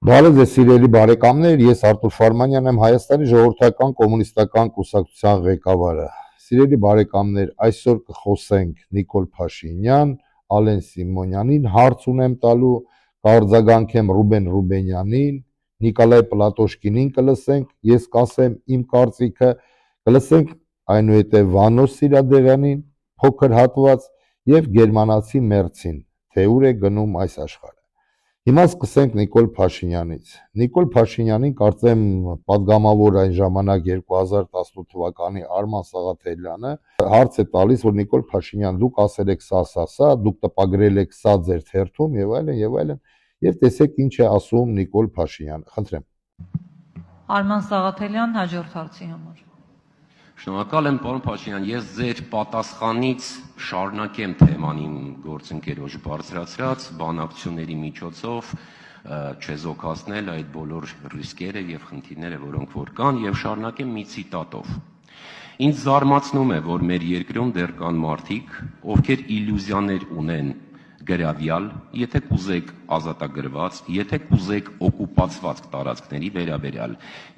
Բարև ձեզ սիրելի բարեկամներ, ես Արտուր Ֆարմանյանն եմ, Հայաստանի ժողովրդական կոմունիստական կուսակցության ղեկավարը։ Սիրելի բարեկամներ, այսօր կխոսենք Նիկոլ Փաշինյան, Ալեն Սիմոնյանին, հարց ունեմ տալու, կարձագանքեմ Ռուբեն Ռուբենյանին, Նիկոլայ Պլատոշկինին կլսենք, ես կասեմ իմ կարծիքը, կլսենք այնուհետև Վանո Սիրադեղյանին, փոքր հատված եւ գերմանացի Մերցին, թե ուր է գնում այս աշխարհը։ Հիմա սկսենք Նիկոլ Փաշինյանից։ Նիկոլ Փաշինյանին կարծեմ պատգամավոր այն ժամանակ 2018 թվականի Արման Սաղաթելյանը հարց է տալիս, որ Նիկոլ Փաշինյան, դուք ասել եք սա, դուք տպագրել եք սա ձեր թերթում եւ այլն, եւ տեսեք ինչ է ասում Նիկոլ Փաշինյանը։ Խնդրեմ։ Արման Սաղաթելյան, հաջորդ հարցի համար։ Շնորհակալ եմ, պարոն Փաշինյան, ես ձեր պատասխանից շարունակեմ թեման իմ գործընկերոջ բարձրացրած բանակցությունների միջոցով չեզոքացնել այդ բոլոր ռիսկերը եւ խնդիրները, որոնք որ կան, եւ շարունակեմ մի ցիտատով։ Ինձ զարմացնում է, որ մեր երկրում դեռ կան մարդիկ, ովքեր իլյուզիաներ ունեն գրավյալ, եթե կուզեք ազատագրված, եթե կուզեք օկուպացված տարածքների վերաբերյալ։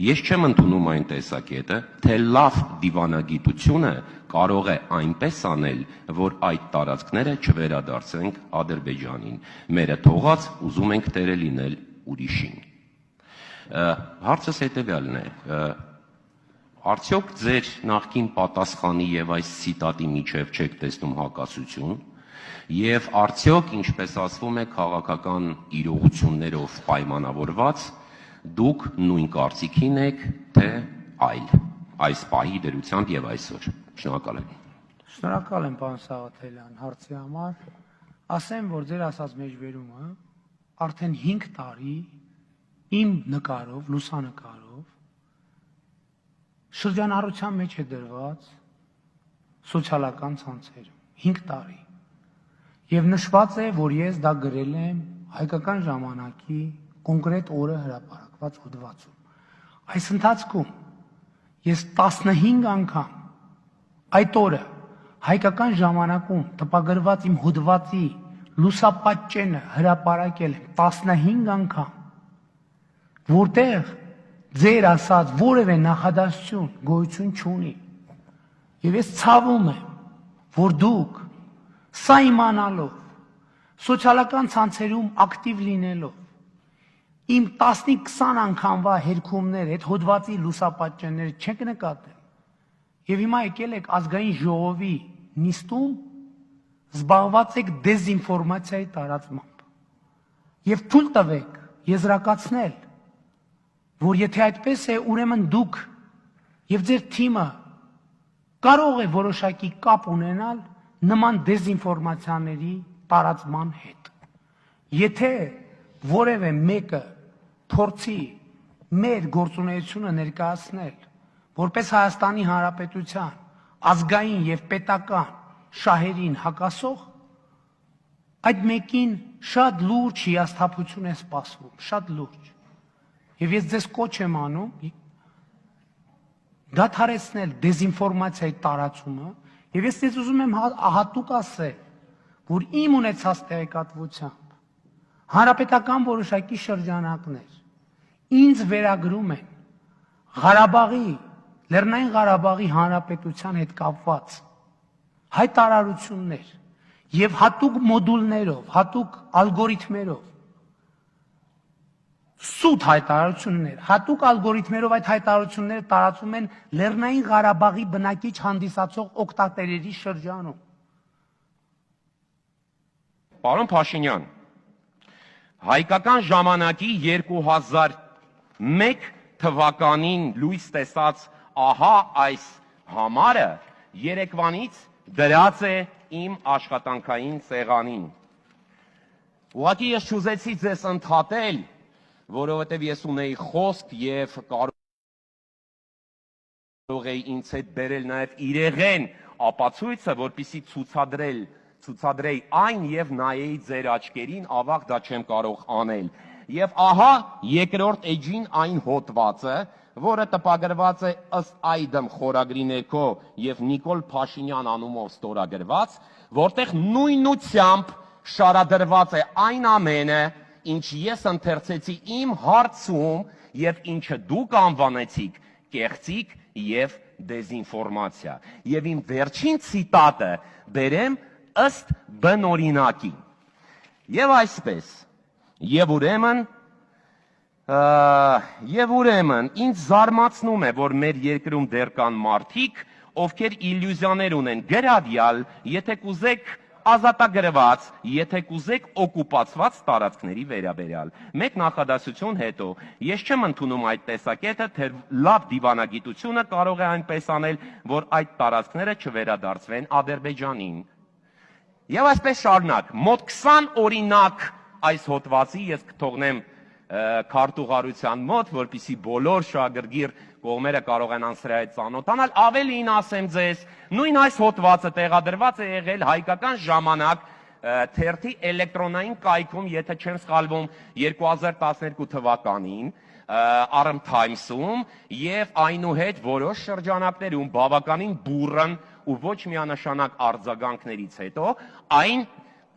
Ես չեմ ընդունում այն տեսակետը, թե լավ դիվանագիտությունը կարող է այնպես անել, որ այդ տարածքները չվերադարձենք Ադրբեջանին։ Մերը թողած ուզում ենք տերը լինել ուրիշին։ Հարցս հետևյալն է. արդյոք ձեր նախկին պատասխանի եւ այս ցիտատի միջև չեք տեսնում հակասություն։ Եվ արդյոք, ինչպես ասվում է, քաղաքական իրողություններով պայմանավորված, դուք նույն կարծիքին եք, թե այլ, այս պահի դրությամբ եւ այսօր։ Շնորհակալ եմ։ Շնորհակալ եմ, պարոն Սաղաթելյան, հարցի համար։ Ասեմ, որ ձեր ասած մեջբերումը արդեն 5 տարի իմ նկարով, լուսանկարով շրջանառության մեջ է դրված սոցիալական ցանցերում 5 տարի։ Եվ նշված է, որ ես դա գրել եմ հայկական ժամանակի կոնկրետ օրը հրապարակված հոդվածում։ Այս ընթացքում ես 15 անգամ այդ օրը հայկական ժամանակում տպագրված իմ հոդվածի լուսապատճենը հրապարակել եմ 15 անգամ, որտեղ ձեր ասած որևէ նախադասություն գոյություն չունի։ Եվ ես ցավում եմ, որ դուք սա իմանալով, սոցիալական ցանցերում ակտիվ լինելով, իմ 15-20 անգամվա հերքումներ, այդ հոդվածի լուսապատճենները չեք նկատել։ Եվ հիմա եկել եք ազգային ժողովի նիստում, զբաղված եք դեզինֆորմացիայի տարածմամբ։ Եվ թույլ տվեք եզրակացնել, որ եթե այդպես է, ուրեմն դուք եւ ձեր թիմը կարող է որոշակի կապ ունենալ նման դեզինֆորմացիաների տարածման հետ։ Եթե որևէ մեկը փորձի մեր գործունեությունը ներկայացնել որպես Հայաստանի Հանրապետության ազգային եւ պետական շահերին հակասող, այդ մեկին շատ լուրջ հիասթափություն է սպասվում, շատ լուրջ։ Եվ ես ձեզ կոչ եմ անում դադարեցնել դեզինֆորմացիայի տարածումը։ Եվ ես ձեզ ուզում եմ հատուկ ասել, որ իմ ունեցած տեղեկատվությամբ հանրապետական որոշակի շրջանակներ ինձ վերագրում են Ղարաբաղի, Լեռնային Ղարաբաղի Հանրապետության հետ կապված հայտարարություններ եւ հատուկ մոդուլներով, հատուկ ալգորիթմերով, սուտ հայտարարություններ, հատուկ ալգորիթմերով այդ հայտարարությունները տարածում են Լեռնային Ղարաբաղի բնակիչ հանդիսացող օգտատերերի շրջանում։ Պարոն Փաշինյան, հայկական ժամանակի 2001 թվականին լույս տեսած ահա այս համարը երեկվանից դրած է իմ աշխատանքային սեղանին։ Ուղղակի ես չուզեցի ձեզ ընդհատել, որովհետև ես ունեի խոսք եւ կարող էի ինձ հետ բերել նաեւ իրեղեն ապացույցը, որպեսզի ցուցադրեի այն եւ նայեի ձեր աչքերին, ավաղ դա չեմ կարող անել։ Եվ ահա երկրորդ էջին այն հոդվածը, որը տպագրված է ըստ այդմ խորագրի ներքո եւ Նիկոլ Փաշինյան անունով ստորագրված, որտեղ նույնությամբ շարադրված է այն ամենը, ինչ ես ընթերցեցի իմ հարցում եւ ինչը դուք անվանեցիք կեղծիք եւ դեզինֆորմացիա։ Եվ իմ վերջին ցիտատը բերեմ ըստ բնօրինակի։ Եվ այսպես, եւ ուրեմն ինձ զարմացնում է, որ մեր երկրում դեռ կան մարդիկ, ովքեր իլյուզիաներ ունեն գրադյալ, եթե կուզեք ազատագրված, եթե կուզեք օկուպացված տարածքների վերաբերյալ։ Մեկ նախադասություն հետո, ես չեմ ընդունում այդ տեսակետը, թե լավ դիվանագիտությունը կարող է այնպես անել, որ այդ տարածքները չվերադարձվեն Ադրբեջանին։ Եվ այսպես շարունակ, մոտ 20 օրինակ այս հոդվածի ես կթողնեմ քարտուղարության մոտ, որպեսզի բոլոր շահագրգիռ կողմերը կարողանան սրա հետ ծանոթանալ, ավելին ասեմ ձեզ, նույն այս հոդվածը տեղադրված է եղել Հայկական ժամանակ թերթի էլեկտրոնային կայքում, եթե չեմ սխալվում, 2012 թվականին Arm Times-ում եւ այնուհետ որոշ շրջանակներում բավականին բուրըն ու ոչ միանշանակ արձագանքներից հետո այն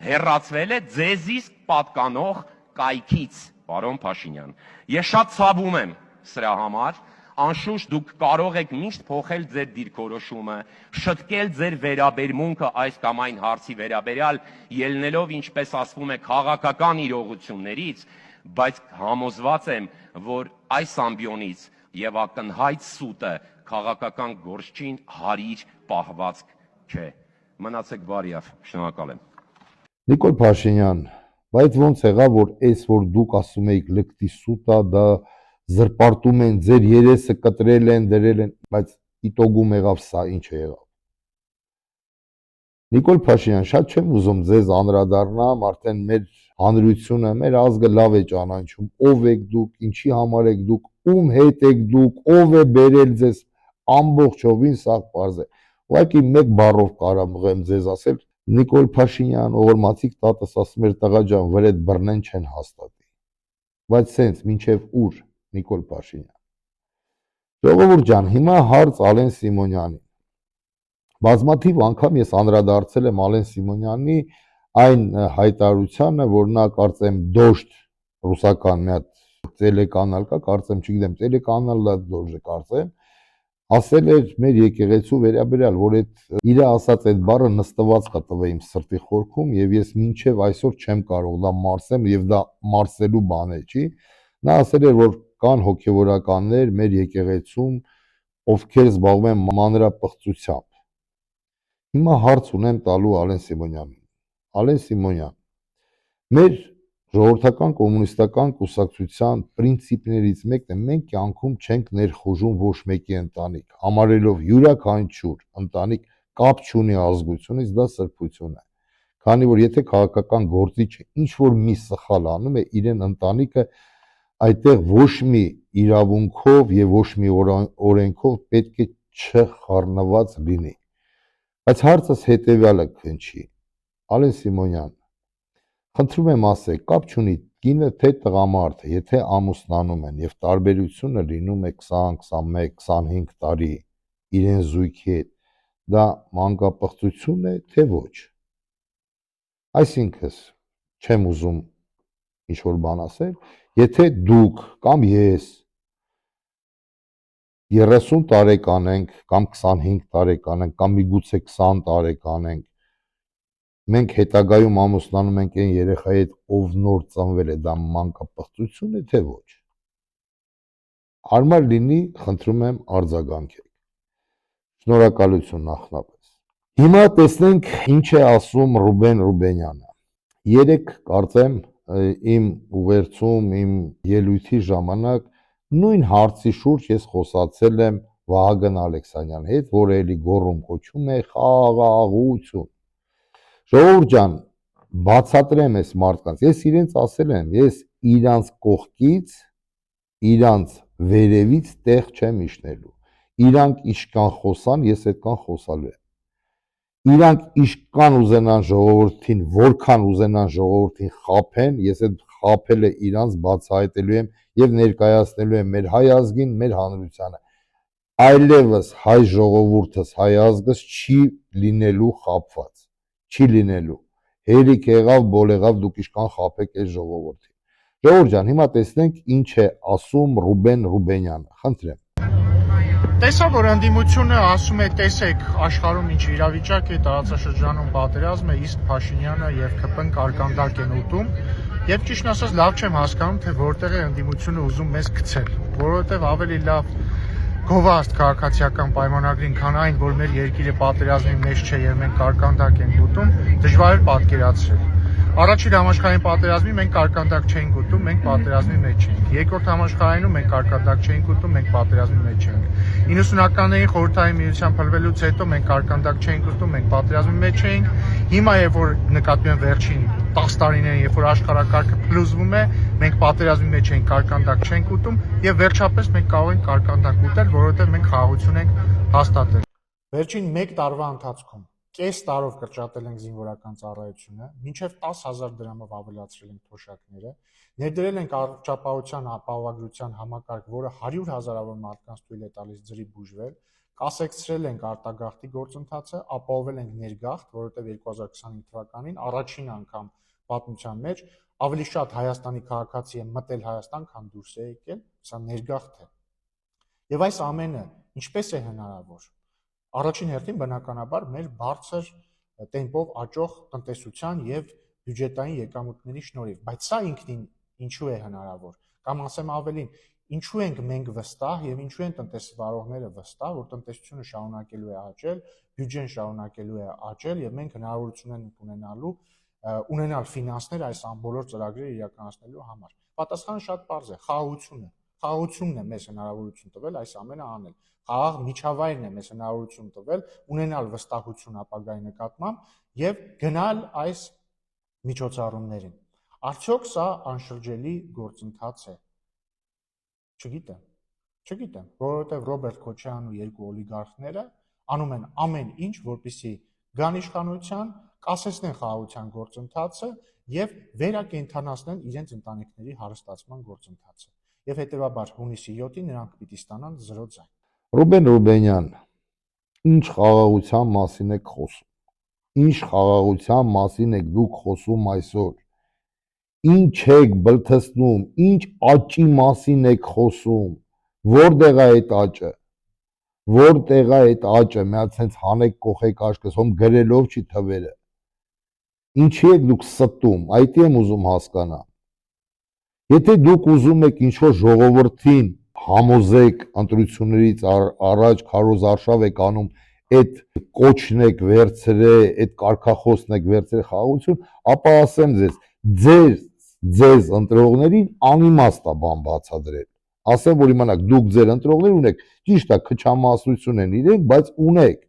հեռացվել է ձեզիս պատկանող կայքից, պարոն Փաշինյան։ Ես շատ ցավում եմ սրա համար, անշուշտ դուք կարող եք միշտ փոխել ձեր դիրքորոշումը, շտկել ձեր վերաբերմունքը այս կամ այն հարցի վերաբերյալ, ելնելով, ինչպես ասվում է, քաղաքական իրողություններից, բայց համոզված եմ, որ այս ամբիոնից եւ ակնհայտ սուտը քաղաքական գործչին հարիր պահվածք չէ։ Մնացեք բարիավ, շնորհակալ եմ։ Նիկոլ Փաշինյան, բայց ոնց եղավ, որ այս որ դուք ասում եք լկտի սուտա, դա զրպարտում են, ձեր երեսը կտրել են, դրել են, բայց իտոգում եղավ սա ինչ է եղավ։ Նիկոլ Փաշինյան, շատ չեմ ուզում ձեզ անդրադառնամ, արդեն մեր հանրությունը, մեր ազգը լավ է ճանաչում, ով եք դուք, ինչի համար եք դուք, ում հետ եք դուք, ով է բերել ձեզ, ամբողջովին սա պարզ է։ Ուղղակի մեկ բառով կարամ ձեզ ասել, Նիկոլ Փաշինյան, ողորմածիկ տատս ասում էր տղա ջան, վրեդ բռնեն չեն հաստատի։ Բայց սենց մինչև ուր, Նիկոլ Փաշինյան։ Ժողովուրդ ջան, հիմա հարց Ալեն Սիմոնյանին։ Բազմաթիվ անգամ ես անդրադարձել եմ Ալեն Սիմոնյանի այն հայտարարությանը, որ նա կարծեմ դոշտ ռուսական մի հատ տելեկանալ կա, կարծեմ չգիտեմ, տելեկանալը դոշտ է կարծեմ, ասել էր մեր եկեղեցու վերաբերյալ, որ այդ իր ասած այդ բառը նստված կա տվե իմ սրտի խորքում եւ ես մինչեւ այսօր չեմ կարող դա մարսեմ եւ դա մարսելու բան է, չի։ Նա ասել էր, որ կան հոգեվորականներ մեր եկեղեցում, ովքեր զբաղվում են մանրապղծությամբ։ Հիմա հարց ունեմ տալու Ալեն Սիմոնյանին։ Ալեն Սիմոնյան, մեր ժողովրդական կոմունիստական կուսակցության պրինցիպներից մեկն է, մենք կյանքում չենք ներխուժում ոչ մեկի ընտանիք, համարելով յուրաքանչյուր ընտանիք կապ չունի ազգությունից, դա սրբություն է։ Քանի որ եթե քաղաքական գործիչը ինչ որ մի սխալ անում է, իրեն ընտանիքը այդտեղ ոչ մի իրավունքով եւ ոչ մի օրենքով պետք է չխառնված լինի։ Բայց հարցս հետեւյալը քնչի։ Ալեն Սիմոնյան, խնդրում եմ ասեք, կապ չունի կինը թե տղամարդը, եթե ամուսնանում են եւ տարբերությունը լինում է 20, 21, 25 տարի իրեն զույգի հետ, դա մանկապղծություն է թե ոչ։ Այսինքն, չեմ ուզում ինչ որ բան ասել, եթե դուք կամ ես 30 տարեկան ենք, կամ 25 տարեկան ենք, կամ միգուցե 20 տարեկան ենք, մենք հետագայում ամուսնանում ենք այն երեխայի հետ, ով նոր ծնվել է, դա մանկապղծություն է թե ոչ։ Հարմար լինի, խնդրում եմ արձագանքեք։ Շնորհակալություն նախնապես։ Հիմա տեսնենք ինչ է ասում Ռուբեն Ռուբենյանը։ Երեք կարծեմ իմ ուղերձում, իմ ելույթի ժամանակ նույն հարցի շուրջ ես խոսացել եմ Վահագն Ալեքսանյանի հետ, որը էլի գոռում կոչում է խաղաղություն։ Ժողովուրդ ջան, բացատրեմ այս մարդկանց, ես իրենց ասել եմ, ես իրանց կողքից, իրանց վերևից տեղ չեմ իջնելու։ Իրանք իշքան խոսան, ես այդքան խոսալու եմ։ Իրանք իշքան ուզենան ժողովրդին, որքան ուզենան ժողովրդին խաբեն, ես այդ խաբելը իրանց բացահայտելու եմ եւ ներկայացնելու եմ մեր հայ ազգին, մեր հանրությանը։ Այլևս հայ ժողովուրդս, հայ ազգս չի լինելու խաբված, չի լինելու։ Հերիք եղավ, բոլ եղավ, դուք իշքան խաբեք այս ժողովրդին։ Ժողովուրդ ջան, հիմա տեսնենք ինչ է ասում Ռուբեն Ռուբենյանը։ Խնդրեմ։ Տեսա, որ ընդդիմությունը ասում է, տեսեք, աշխարհում ինչ իրավիճակ է, տարածաշրջանում պատերազմ է, իսկ Փաշինյանը եւ ԿՊ-ն կարկանդակ են ուտում, եւ ճիշտ ասած լավ չեմ հասկանում, թե որտեղ է ընդդիմությունը ուզում մեզ գցել, որովհետեւ ավելի լավ գովազդ քաղաքացիական պայմանագրին, քան այն, որ մեր երկիրը պատերազմի մեջ չէ եւ մենք կարկանդակ ենք ուտում, դժվար է պատկերացնել։ Առաջին համաշխարհային պատերազմի մենք կարկանդակ չէինք ուտում, մենք պատերազմի մեջ էինք։ Երկրորդ համաշխարհայինում մենք կարկանդակ չէինք ուտում, մենք պատերազմի մեջ էինք։ 90-ականներին խորհրդային միության փլվելուց հետո մենք կարկանդակ չէինք ուտում, մենք պատերազմի մեջ էինք։ Հիմա երբ որ նկատի ունեն վերջին 10 տարիներին, երբ որ աշխարհակարգը փլուզվում է, մենք պատերազմի մեջ ենք, կարկանդակ չենք ուտում եւ վերջապես մենք կարող ենք կարկանդակ ուտել, որովհետեւ մենք խաղաղություն ենք հաստատել։ Վերջին 1 տարվա ընթացքում կես տարով կրճատել ենք զինվորական ծառայությունը, մինչև 10,000 դրամով ավելացրել ենք թոշակները, ներդրել ենք առողջապահության ապահովագրության համակարգ, որը 100,000-ավոր մարդկանց թույլ է տալիս ջրի բուժվել, կասեցրել ենք արտագաղթի գործընթացը, ապահովել ենք ներգաղթ, որովհետև 2025 թվականին առաջին անգամ պատմության մեջ ավելի շատ Հայաստանի քաղաքացի է մտել Հայաստան, քան դուրս է եկել, սա ներգաղթ է։ Եվ այս ամենը ինչպես է հնարավոր։ Առաջին հերթին բնականաբար մեր բարձր տեմպով աճող տնտեսության եւ բյուջետային եկամուտների շնորհիվ, բայց սա ինքնին ինչու է հնարավոր, կամ ասեմ ավելին, ինչու ենք մենք վստահ եւ ինչու են տնտեսվարողները վստահ, որ տնտեսությունը շարունակելու է աճել, բյուջեն շարունակելու է աճել եւ մենք հնարավորություն ենք ունենալ ֆինանսներ այս բոլոր ծրագրերը իրականացնելու համար։ Պատասխանը շատ պարզ է՝ խաղաղությունն է մեզ հնարավորություն տվել այս ամենը անել։ Խաղաղ միջավայրն է մեզ հնարավորություն տվել ունենալ վստահություն ապագայի նկատմամբ եւ գնալ այս միջոցառումներին։ Արդյոք սա անշրջելի գործընթաց է։ Չգիտեմ, որովհետեւ Ռոբերտ Քոչարյանն ու երկու օլիգարխները անում են ամեն ինչ, որպեսզի գան իշխանության, կասեցնեն խաղաղության գործընթացը եւ վերակենդանացնեն իրենց ընտանիքների հարստացման գործընթացը։ Եվ հետեւաբար հունիսի 7-ին նրանք պիտի ստանան 0 ձայն։ Ռուբեն Ռուբենյան, ինչ խաղաղության մասին եք խոսում։ Ինչ խաղաղության մասին եք դուք խոսում այսօր։ Ինչ եք բլթեցնում, ինչ աճի մասին եք խոսում։ Որտեղ է այդ աճը։ Որտեղ է այդ աճը, մի հատ sense հանեք կողեք աչքս, հոմ գրելով չի թվերը։ Ինչի եք դուք ստում, այդ եմ ուզում հասկանալ։ Եթե դուք ուզում եք ինչ-որ ժողովրդին համոզեք ընտրություններից առաջ քարոզարշավ եք անում, այդ կոչն եք վերցրել, այդ կարգախոսն եք վերցրել խաղաղություն, ապա ասեմ ձեզ ընտրողներին անիմաստ է բան բացադրել։ Ասեմ, որ իմանաք, դուք ձեր ընտրողներ ունեք, ճիշտ է, քչամասություն են իրենք, բայց ունեք։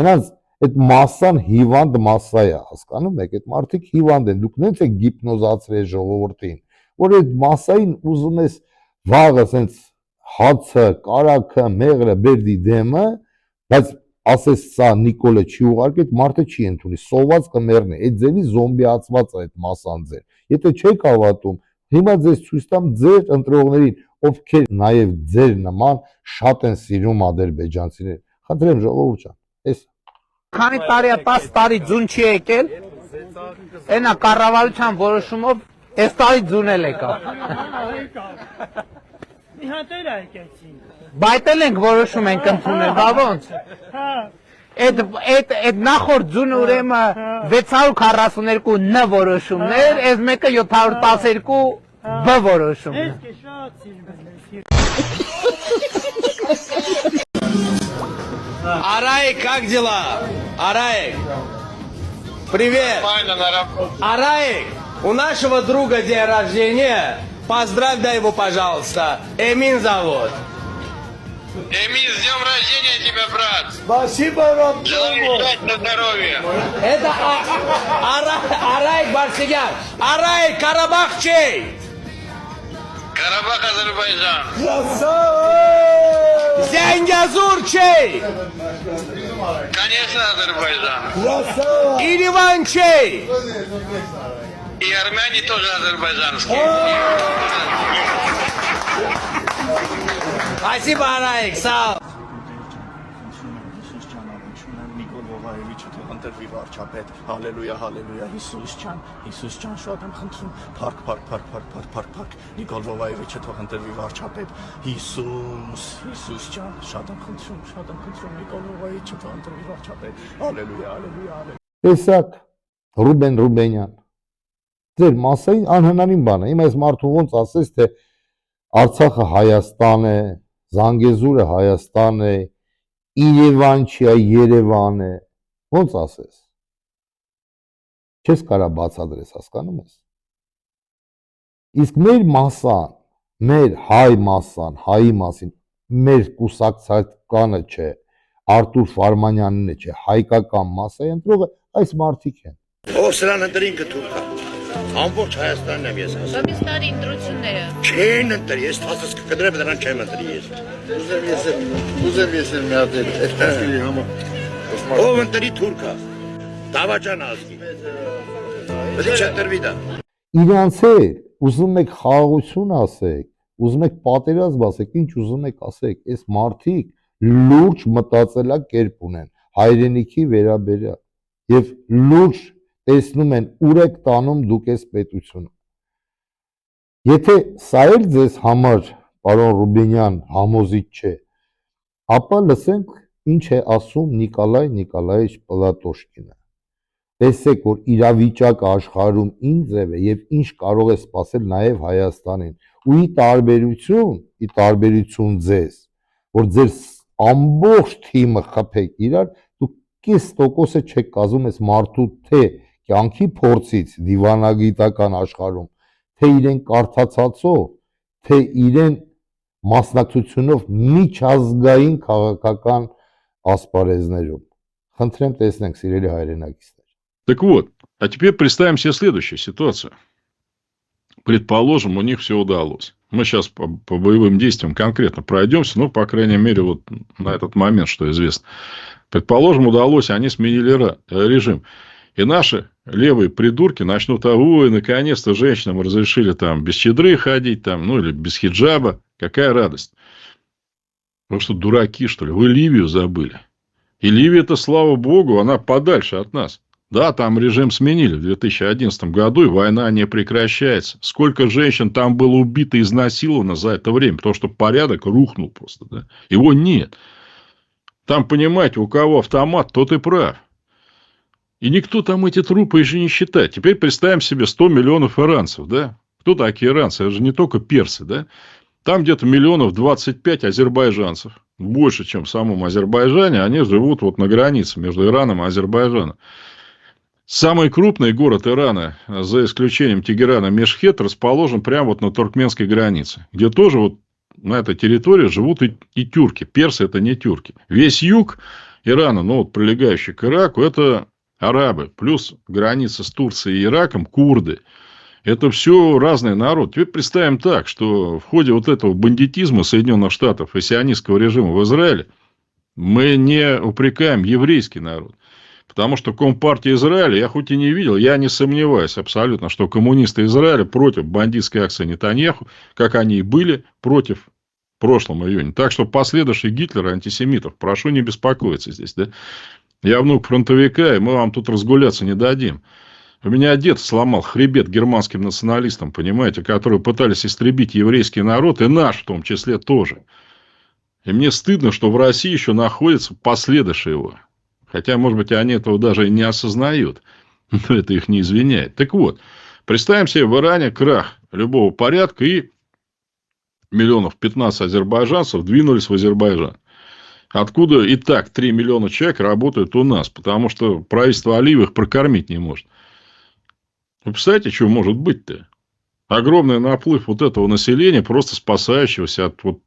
Նրանց այդ մասսան հիվանդ մասսա է, հասկանում եք, այդ մարդիկ հիվանդ են, դուք նենց եք գիպնոզացրել ժողովրդին, որ այդ մասսային ուզում ես վաղը սենց հացը, կարակը, մեղրը բերդի դեմը, բայց ասես սա Նիկոլը չի ուղարկի, այդ մարդը չի ընդունի, սոված կմեռնի, այդ ձևի զոմբիացված է այդ մասան ձեր։ Եթե չեք հավատում, հիմա ձեզ ցույց տամ ձեր ընտրողներին, ովքեր նաև ձեր նման շատ են սիրում ադրբեջանցիներ։ Խնդրեմ ժողովուրդ ջան, էս Քանի տարի է 10 տարի ձուն չի եկել, այնա կառավարության որոշումով այս տարի ձուն էլ եկա։ Մի հատ էլ եկեցին։ Բայց էլ ենք որոշում ենք ընդունել, բա ոնց։ Այդ նախորդ ձունը ուրեմն 642 Ն որոշումներ, այս մեկը 712 Բ որոշում։ Ես շատ սիրում եմ։ Араик, как дела? Араик, привет. Араик, у нашего друга день рождения. Поздравь, дай его, пожалуйста. Эмин зовут. Эмин, с днем рождения тебя, брат! Спасибо, Ром. Желаю счастья, здоровья! Это Араик Барсигян. Араик, Карабах чей? Карабах, Азербайджан! Зянгязур чей? Конечно, Азербайджан! Ереван чей? И армяне тоже азербайджанские. Спасибо, Араик, сау. Նիկոլ Ղողայևիչը ընտրվի վարչապետ, հալելույա, հալելույա, Հիսուս ջան, շատ եմ խնդրում, փառք, Նիկոլ Վովայովիչը թող ընտրվի վարչապետ, Հիսուս ջան, շատ եմ խնդրում, Նիկոլ Վովայովիչը թող ընտրվի վարչապետ, հալելույա, Տեսակ Ռուբեն Ռուբենյան, ձեր մասային անհնարին բան է, իմ այս մարդու ոնց ասես, թե Արցախը Հայաստան է, Զանգեզուրը Հայաստան է, Երևան չի, Երևան է, ոնց ասես, չես կարա բացադրես, հասկանում ես, իսկ մեր մասան, մեր հայ մասան, հայի մասին, մեր կուսակցականը չէ, Արտուր Ֆարմանյանինը չէ, հայկական մասայի ընտրողը այս մարդիկ են։ Ով սրան ընտրին կթուրքա, ամբողջ Հայաստանն եմ ես ասում։ Բամիս տարի ընտրությունները։ Չեն ընտրի, ես թասս կկտրեմ, դրան չեմ ընտրի ես։ Ուզեմ ես եմ միատել, այդ կասկիրի համար։ Ով ընտրի թուրքա, դավաճան ազգի։ Բդի չընտրվի դա։ Իրանց է, ուզում եք խաղաղություն ասեք, ուզում եք պատերազմ ասեք, ինչ ուզում եք ասեք, այս մարդիկ լուրջ մտածելակերպ ունեն հայրենիքի վերաբերյալ եւ լուրջ տեսնում են ուր եք տանում դուք այս պետությունը։ Եթե սա էլ ձեզ համար, պարոն Ռուբենյան, համոզիչ չէ, ապա լսենք ինչ է ասում Նիկոլայ Նիկոլաևիչ Պլատոշկինը։ Տեսեք, որ իրավիճակը աշխարհում ինչ ձև է եւ ինչ կարող է սպասել նաեւ Հայաստանին։ Ու ի տարբերություն ձեզ, որ ձեր ամբողջ թիմը խփեք իրար, դուք կես տոկոսը չեք կազմում այս մարդու թե կյանքի փորձից դիվանագիտական աշխարհում, թե իրեն կարդացածով, թե իրեն մասնակցությունով միջազգային քաղաքական ասպարեզներում։ Խնդրեմ տեսնենք, սիրելի հայրենակիցներ։ Так вот, а теперь представим себе следующую ситуацию. Предположим, у них все удалось. Мы сейчас по боевым действиям конкретно пройдемся, ну, по крайней мере, вот на этот момент, что известно. Предположим, удалось, они сменили режим. И наши левые придурки начнут, ой, наконец-то женщинам разрешили там без чадры ходить, там, ну, или без хиджаба. Какая радость. Вы что, дураки, что ли? Вы Ливию забыли. И Ливия-то, слава богу, она подальше от нас. Да, там режим сменили в 2011 году, и война не прекращается. Сколько женщин там было убито и изнасиловано за это время, потому что порядок рухнул просто. Да? Его нет. Там, понимаете, у кого автомат, тот и прав. И никто там эти трупы еще не считает. Теперь представим себе 100 миллионов иранцев. Да? Кто такие иранцы? Это же не только персы. Да? Там где-то 25 азербайджанцев. Больше, чем в самом Азербайджане. Они живут вот на границе между Ираном и Азербайджаном. Самый крупный город Ирана, за исключением Тегерана, Мешхет, расположен прямо вот на туркменской границе, где тоже вот на этой территории живут и тюрки. Персы – это не тюрки. Весь юг Ирана, ну вот прилегающий к Ираку, это арабы. Плюс граница с Турцией и Ираком – курды. Это все разный народ. Теперь представим так, что в ходе вот этого бандитизма Соединенных Штатов и сионистского режима в Израиле мы не упрекаем еврейский народ. Потому что Компартия Израиля, я хоть и не видел, я не сомневаюсь абсолютно, что коммунисты Израиля против бандитской акции Нетаньяху, как они и были против в прошлом июне. Так что последующих Гитлера, антисемитов, прошу не беспокоиться здесь. Да? Я внук фронтовика, и мы вам тут разгуляться не дадим. У меня дед сломал хребет германским националистам, понимаете, которые пытались истребить еврейский народ, и наш в том числе тоже. И мне стыдно, что в России еще находятся последующие его. Хотя, может быть, они этого даже и не осознают. Но это их не извиняет. Так вот, представим себе в Иране крах любого порядка, и 15 миллионов азербайджанцев двинулись в Азербайджан. Откуда и так 3 миллиона человек работают у нас. Потому что правительство Алиева их прокормить не может. Вы представляете, что может быть-то? Огромный наплыв вот этого населения, просто спасающегося от, вот,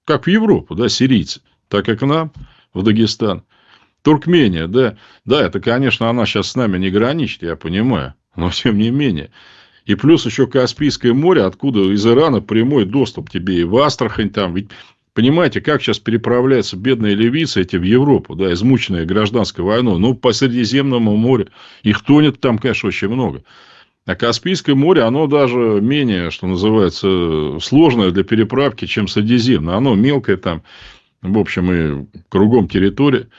как в Европу, да, сирийцы, так и к нам, в Дагестан. Туркмения, да. Да, это, конечно, она сейчас с нами не граничит, я понимаю. Но, тем не менее. И плюс еще Каспийское море, откуда из Ирана прямой доступ тебе и в Астрахань там. Ведь, понимаете, как сейчас переправляются бедные ливийцы эти в Европу, да, измученные гражданской войной. Ну, по Средиземному морю. Их тонет там, конечно, очень много. А Каспийское море, оно даже менее, что называется, сложное для переправки, чем Средиземное. Оно мелкое там, в общем, и кругом территория.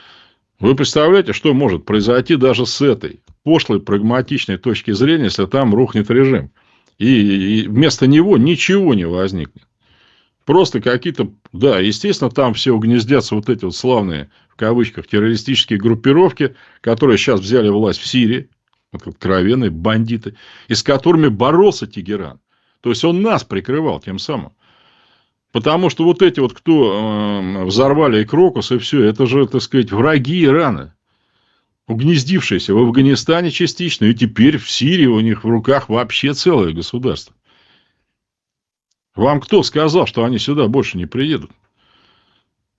Вы представляете, что может произойти даже с этой пошлой, прагматичной точки зрения, если там рухнет режим? И вместо него ничего не возникнет. Просто какие-то, да, естественно, там все угнездятся вот эти вот славные, в кавычках, террористические группировки, которые сейчас взяли власть в Сирии, откровенные бандиты, и с которыми боролся Тегеран. То есть, он нас прикрывал тем самым. Потому что вот эти вот, кто взорвали и Крокус, и все, это же, так сказать, враги Ирана, угнездившиеся в Афганистане частично, и теперь в Сирии у них в руках вообще целое государство. Вам кто сказал, что они сюда больше не приедут?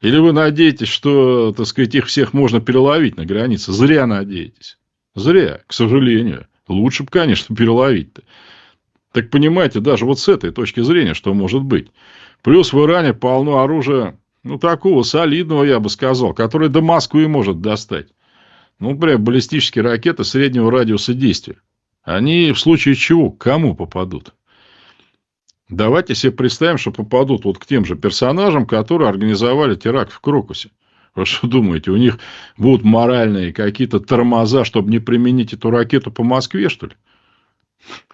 Или вы надеетесь, что, так сказать, их всех можно переловить на границе? Зря надеетесь. Зря, к сожалению. Лучше бы, конечно, переловить-то. Так понимаете, даже вот с этой точки зрения, что может быть. Плюс в Иране полно оружия, ну, такого солидного, я бы сказал, которое до Москвы может достать. Ну, например, баллистические ракеты среднего радиуса действия. Они в случае чего к кому попадут? Давайте себе представим, что попадут вот к тем же персонажам, которые организовали теракт в Крокусе. Вы что думаете, у них будут моральные какие-то тормоза, чтобы не применить эту ракету по Москве, что ли?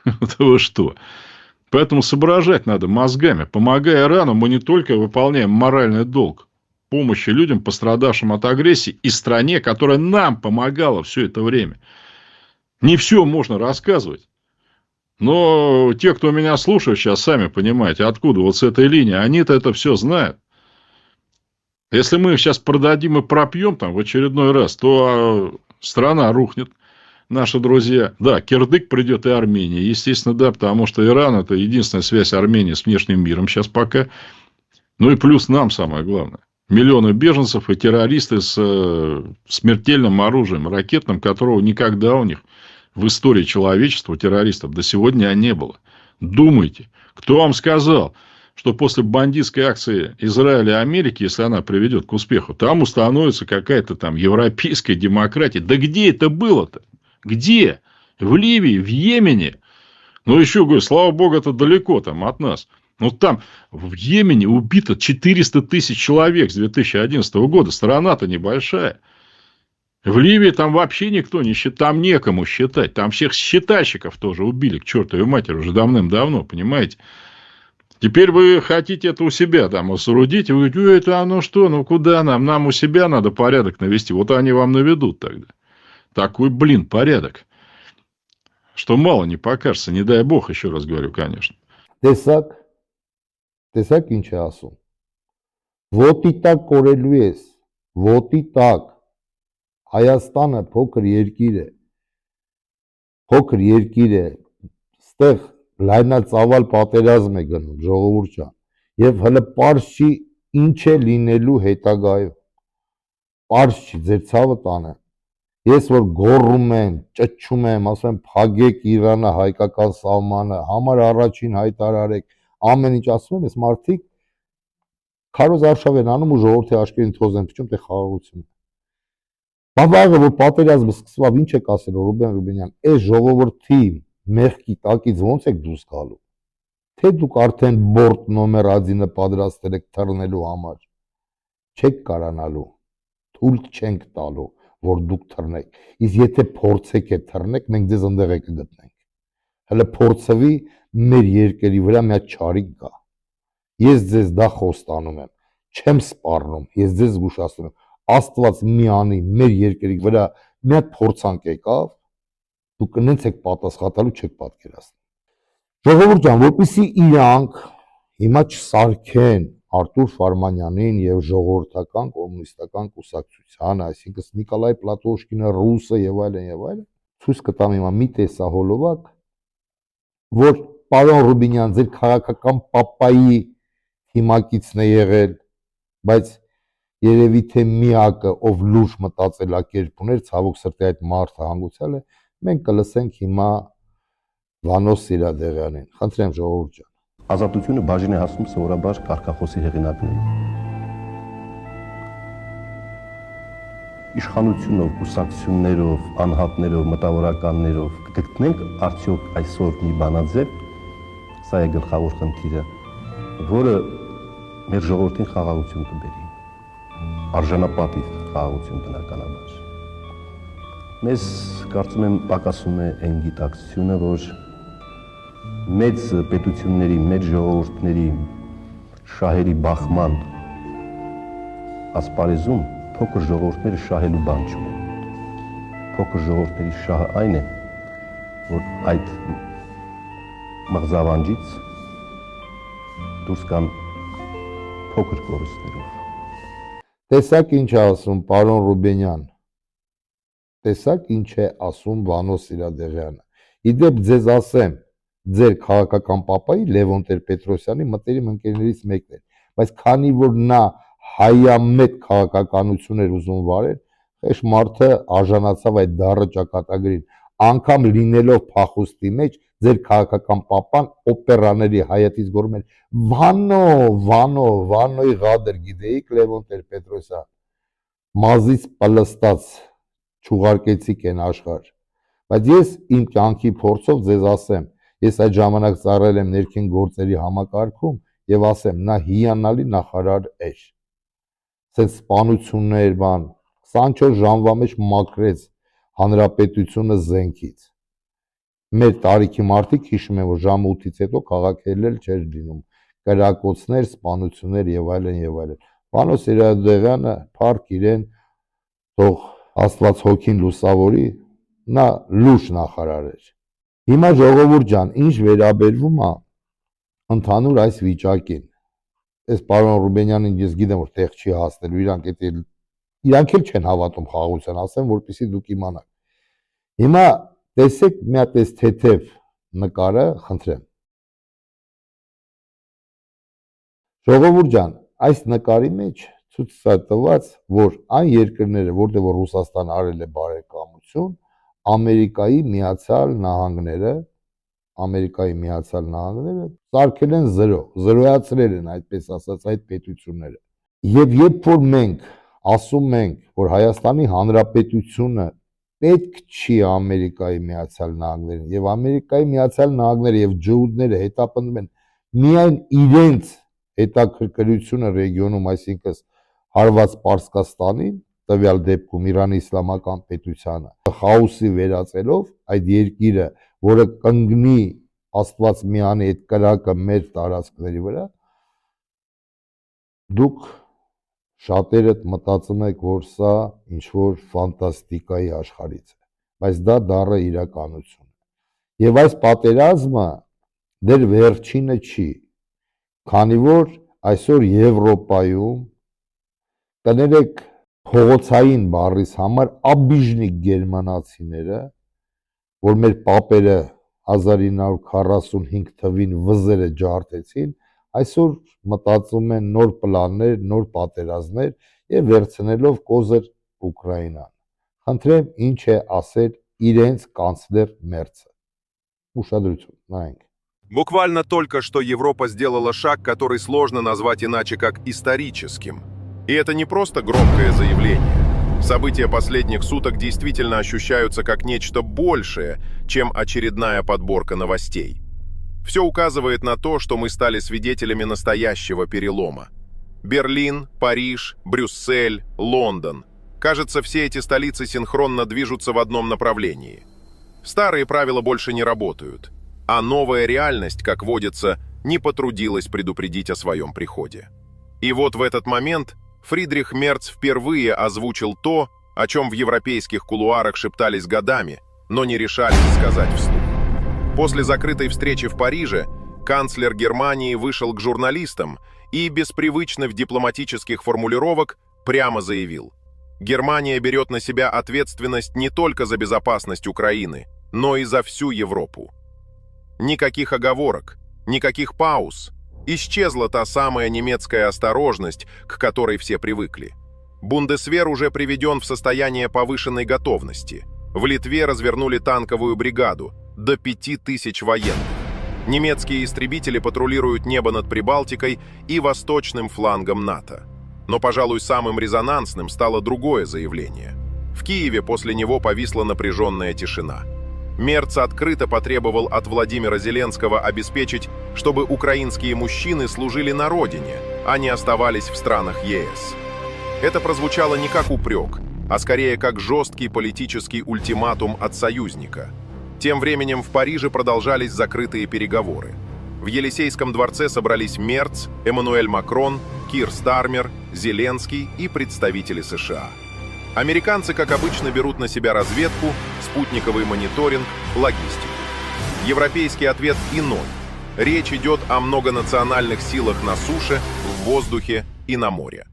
Это вы что? Поэтому соображать надо мозгами. Помогая Ирану, мы не только выполняем моральный долг помощи людям, пострадавшим от агрессии, и стране, которая нам помогала все это время. Не все можно рассказывать. Но те, кто меня слушает сейчас, сами понимаете, откуда вот с этой линии, они-то это все знают. Если мы их сейчас продадим и пропьем там в очередной раз, то страна рухнет, наши друзья. Да, кирдык придет и Армения, естественно, да, потому что Иран – это единственная связь Армении с внешним миром сейчас пока. Ну и плюс нам самое главное. Миллионы беженцев и террористы с смертельным оружием, ракетным, которого никогда у них в истории человечества, террористов, до сегодня не было. Думайте, кто вам сказал, что после бандитской акции Израиля и Америки, если она приведет к успеху, там установится какая-то там европейская демократия. Да где это было-то? Где? В Ливии, в Йемене? Ну, еще, говорю, слава богу, это далеко там от нас. Но там в Йемене убито 400 тысяч человек с 2011 года. Страна-то небольшая. В Ливии там вообще никто не считает. Там некому считать. Там всех считальщиков тоже убили к чертовой матери уже давным-давно, понимаете? Теперь вы хотите это у себя там соорудить. И вы говорите, это оно что? Ну, куда нам? Нам у себя надо порядок навести. Вот они вам наведут тогда. Такой, блин, порядок. Что мало не покажется. Не дай бог, еще раз говорю, конечно. Տեսակ ինչ է ասում։ Ոտի տակ կորելու ես, ոտի տակ։ Հայաստանը փոքր երկիր է, ստեղ լայնածավալ պատերազմ է գնում, ժողովուրդ ջան, եւ հələ պարզ չի ինչ է լինելու հետագայում։ Պարզ չի, ձեր ցավը տանը։ Ես որ գոռում եմ, ճչում եմ, ասում եմ փագեք Իրանը, հայկական սահմանը, համար առաջին հայտարարեք, ամեն ինչ ասում եմ, ես մարդիկ քարոզ արշավ են անում ու ժողովրդի աչքերին թոզ են փչում, թե խաղաղություն։ Բավարը որ պատերազմը սկսավ, ինչ եք ասել Ռուբեն Ռուբենյան, այս ժողովրդի մեղքի տակից ո՞նց եք դուրս գալու։ Թե դուք արդեն բորտ նոմեր 1-ը պատրաստել եք թռնելու համար։ Չեք կարանալու։ Թույլ չենք տալու, որ դուք թռնեք։ Իսկ եթե փորձեք է թռնեք, մենք ձեզ ընդեղ կգտնենք։ Հələ փորձվի մեր երկրի վրա մի հատ չարիք գա։ Ես ձեզ դա խոստանում եմ, չեմ սպառնում, ես ձեզ զգուշացնում եմ, Աստված մի անի մեր երկրի վրա մի հատ փորձանք եկավ, դուք նենց եք պատասխանելու, չեք պատկերացնի։ Ժողովուրդ ջան, որպեսզի իրանք հիմա չսարքեն Արտուր Ֆարմանյանին եւ ժողովրդական կոմունիստական կուսակցությանը, այսինքն Նիկոլայ Պլատոշկինը, ռուսը եւ այլն, ցույց կտամ հիմա մի տեսահոլովակ, որ պարոն Ռուբինյան ձեր քաղաքական պապայի հիմակիցն է եղել, բայց երևի թե միակը, ով լուրջ մտածելակերպ ուներ, ցավոք սրտի այդ մարդը հանգուցյալ է, մենք կլսենք հիմա Վանոս Սիրադեղյանին։ Խնդրեմ ժողովուրդ ջան։ Ազատությունը բաժին է հասնում սովորաբար կարգախոսի հեղինակներին։ Իշխանությունով, կուսակցություններով, անհատներով, մտավորականներով կգտնենք արդյոք այսօր մի բանաձև, սա է գլխավոր խնդիրը, որը մեր ժողովրդին խաղաղություն կբերի։ արժանապատիվ խաղաղություն բնականաբար։ Մեզ կարծում եմ պակասում է այն գիտակցությունը, որ մեծ պետությունների, մեծ ժողովուրդների շահերի բախման ասպարեզում փոքր ժողովուրդները շահելու բան չունեն։ Փոքր ժողովուրդների շահը այն է, որ այդ մղձավանջից դուրս կան փոքր կորուստներով։ Տեսակ ինչ է ասում պարոն Ռուբենյան, տեսակ ինչ է ասում Վանո Սիրադեղյանը։ Իդեպ ձեզ ասեմ, ձեր քաղաքական պապայի Լևոն Տեր-Պետրոսյանի մտերիմ ընկերներից մեկն էր, բայց քանի որ նա հայամետ քաղաքականություն էր ուզում վարել, խեշ մարդը արժանացավ այդ դառը ճակատագրին, անգամ լինելով փախուստի մեջ, ձեր քաղաքական պապան օպերաների հայատից գոռում էր Վանոյի ղադր, գիտեիք Լևոն Տեր-Պետրոսյան, մազից պլստած չուղարկեցիք են աշխարհ։ Բայց ես իմ կյանքի փորձով ձեզ ասեմ, ես այդ ժամանակ ծառայել եմ ներքին գործերի համակարգում եւ ասեմ, նա հիանալի նախարար էր։ Սենց սպանություններ բան 24 ժամվա մեջ մաքրեց հանրապետությունը զենքից։ Մեր տարիքի մարդիկ հիշում են, որ ժամը 8-ից հետո քաղաքը էլ չէր լինում, կրակոցներ, սպանություններ եւ այլն եւ այլն։ Վանո Սիրադեղյանը փառք իրեն, թող Աստված հոգին լուսավորի, նա լուրջ նախարար էր։ Հիմա ժողովուրդ ջան, ինչ վերաբերվում է ընդհանուր այս վիճակին։ Այս պարոն Ռուբենյանին ես գիտեմ, որ տեղ չի հասնելու, իրանք էլ չեն հավատում խաղաղության, ասեմ, որպեսզի դուք իմանաք։ Հիմա տեսեք մի հատ այս թեթև նկարը, խնդրեմ։ Ժողովուրդ ջան, այս նկարի մեջ ցույց է տված, որ այն երկրները, որտեղ որ Ռուսաստանը արել է բարեկամություն, Ամերիկայի Միացյալ Նահանգները սարքել են զրոյացրել են, այդպես ասած, այդ պետությունները։ Եվ երբ որ մենք ասում ենք, որ Հայաստանի Հանրապետությունը պետք չի Ամերիկայի Միացյալ Նահանգներին, եւ Ամերիկայի Միացյալ Նահանգները եւ ջհուդները հետապնդում են միայն իրենց հետաքրքրությունը ռեգիոնում, այսինքն հարված Պարսկաստանին, տվյալ դեպքում Իրանի Իսլամական պետությանը խաոսի վերածելով այդ երկիրը, որը կընկնի Աստված միանի այդ կրակը մեր տարածքների վրա, դուք շատերդ մտածում եք, որ սա ինչ որ ֆանտաստիկայի աշխարհից է, բայց դա դառը իրականություն է։ Եվ այս պատերազմը դեռ վերջինը չի, քանի որ այսօր Եվրոպայում կներեք փողոցային բառից համար աբիժնիկ գերմանացիները, որ մեր պապերը 1945 թվին վզերը ջարդեցին, այսօր մտածում են նոր պլաններ, նոր պատերազմներ եւ վերցնելով կոզր Ուկրաինան։ Խնդրեմ, ինչ է ասել իրենց կանցլեր Մերցը։ Ուշադրություն, նայենք։ Буквально только что Европа сделала шаг, который сложно назвать иначе как историческим. И это не просто громкое заявление. События последних суток действительно ощущаются как нечто большее, чем очередная подборка новостей. Все указывает на то, что мы стали свидетелями настоящего перелома. Берлин, Париж, Брюссель, Лондон. Кажется, все эти столицы синхронно движутся в одном направлении. Старые правила больше не работают, а новая реальность, как водится, не потрудилась предупредить о своем приходе. И вот в этот момент Фридрих Мерц впервые озвучил то, о чем в европейских кулуарах шептались годами, но не решались сказать вслух. После закрытой встречи в Париже канцлер Германии вышел к журналистам и без привычных дипломатических формулировок прямо заявил: Германия берет на себя ответственность не только за безопасность Украины, но и за всю Европу. Никаких оговорок, никаких пауз. Исчезла та самая немецкая осторожность, к которой все привыкли. Бундесвер уже приведен в состояние повышенной готовности. В Литве развернули танковую бригаду, до 5000 военных. Немецкие истребители патрулируют небо над Прибалтикой и восточным флангом НАТО. Но, пожалуй, самым резонансным стало другое заявление. В Киеве после него повисла напряженная тишина. Мерц открыто потребовал от Владимира Зеленского обеспечить, чтобы украинские мужчины служили на родине, а не оставались в странах ЕС. Это прозвучало не как упрек, а скорее как жесткий политический ультиматум от союзника. Тем временем в Париже продолжались закрытые переговоры. В Елисейском дворце собрались Мерц, Эммануэль Макрон, Кир Стармер, Зеленский и представители США. Американцы, как обычно, берут на себя разведку, спутниковый мониторинг, логистику. Европейский ответ иной. Речь идет о многонациональных силах на суше, в воздухе и на море.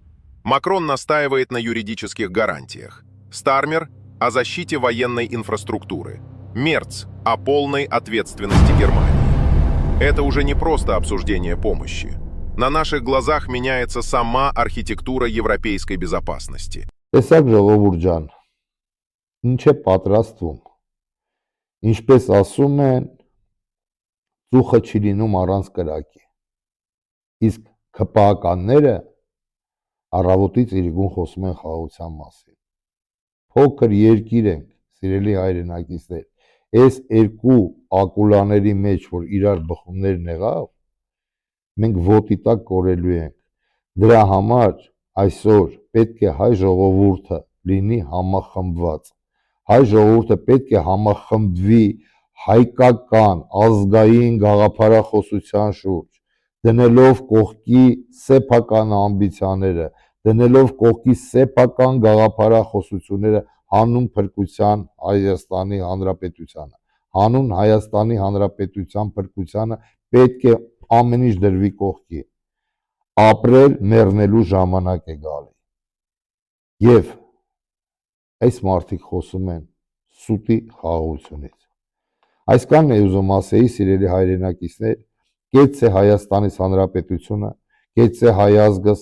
Макрон настаивает на юридических гарантиях. Стармер – о защите военной инфраструктуры. Мерц – о полной ответственности Германии. Это уже не просто обсуждение помощи. На наших глазах меняется сама архитектура европейской безопасности. Տեսակ ժողովուրդ ջան, ինչ է պատրաստվում։ Ինչպես ասում են, ծուխը չի լինում առանց կրակի։ Իսկ ԿՊԱ-ականները առավոտից իրիկուն խոսում են խաղաղության մասին։ Փոքր երկիր ենք, սիրելի հայրենակիցներ, այս երկու ակուլաների մեջ, որ իրար բխումներն եղավ, մենք ոտի տակ կորելու ենք։ Դրա համար այսօր պետք է հայ ժողովուրդը լինի համախմբված։ Հայ ժողովուրդը պետք է համախմբվի հայկական ազգային գաղափարախոսության շուրջ, դնելով կողքի սեփական ամբիցիաները, դնելով կողքի սեփական գաղափարախոսությունները հանուն փրկության Հայաստանի Հանրապետությանը։ Հանուն Հայաստանի Հանրապետության փրկությանը պետք է ամեն ինչ դրվի կողքի։ Ապրել մեռնելու ժամանակ է գալի։ Եվ այս մարդիկ խոսում են սուտի խաղաղությունից։ Այսքանն է ուզում ասեի, սիրելի հայրենակիցներ, կեցցե Հայաստանից Հանրապետությունը, կեցցե հայ ազգս,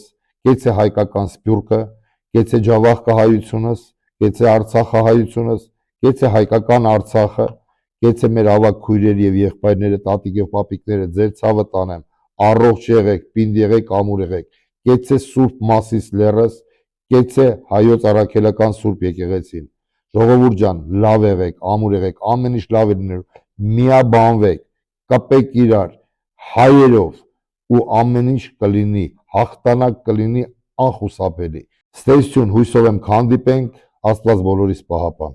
կեցցե հայկական սփյուռքը, կեցցե ջավախքահայությունս, կեցցե արցախահայությունս, կեցցե հայկական Արցախը, կեցցե մեր ավագ քույրեր եւ եղբայրները, տատիկ եւ պապիկները, ձեր ցավը տանեմ, առողջ եղեք, պինդ եղեք, ամուր եղեք, կեցցե Սուրբ Մասիս լեռս, կեցցե հայոց առաքելական Սուրբ եկեղեցին։ Ժողովուրդ ջան, լավ եղեք, ամուր եղեք, ամեն ինչ լավ է լինելու, միաբանվեք, կպեք իրար հայերով ու ամեն ինչ կլինի, հաղթանակ կլինի անխուսափելի։ Ստեսություն, հույսով եմ կհանդիպենք, Աստված բոլորիս պահապան։